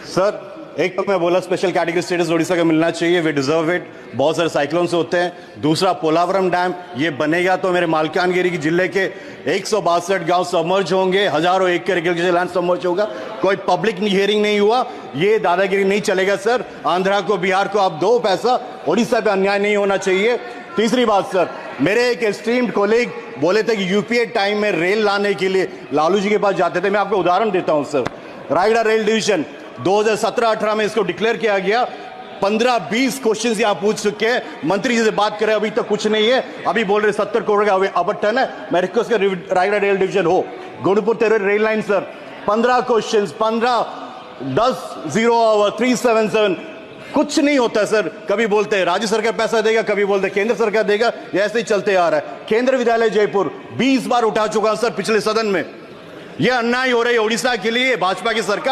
Sir एक तो मैं बोला स्पेशल कैटेगरी स्टेटस उड़ीसा का मिलना चाहिए, वे डिजर्व इट। बहुत सारे साइक्लोन से होते हैं। दूसरा पोलावरम डैम ये बनेगा तो मेरे मालकानगिरी की जिले के 162 गांव सबमर्ज होंगे, हजारों एकड़ के लैंड सबमर्ज होगा। कोई पब्लिक हियरिंग नहीं हुआ, ये दादागिरी नहीं चलेगा सर। आंध्रा को बिहार को आप दो पैसा, उड़ीसा पे अन्याय नहीं होना चाहिए। तीसरी बात सर, मेरे एक एस्टीम्ड कोलीग बोले थे कि यूपीए टाइम में रेल लाने के लिए लालू जी के पास जाते थे। मैं आपको उदाहरण देता हूं सर, रायगढ़ रेल डिवीजन 2017-18 में इसको डिक्लेयर किया गया। 15-20 क्वेश्चन यहां पूछ चुके हैं, मंत्री जी से बात करें, अभी तक कुछ नहीं है। अभी बोल रहे 70 करोड़ का आवंटन है। मैं रिक्वेस्ट कर रायगढ़ रेल डिवीजन हो, गुणपुर तेरे रेल लाइन सर, 15 क्वेश्चन, 15-10-0-377 कुछ नहीं होता सर। कभी बोलते हैं राज्य सरकार पैसा देगा, कभी बोलते हैं केंद्र सरकार देगा, ये ऐसे ही चलते आ रहा है। केंद्र विद्यालय जयपुर 20 बार उठा चुका सर पिछले सदन में। यह अन्याय हो रही है उड़ीसा के लिए, भाजपा की सरकार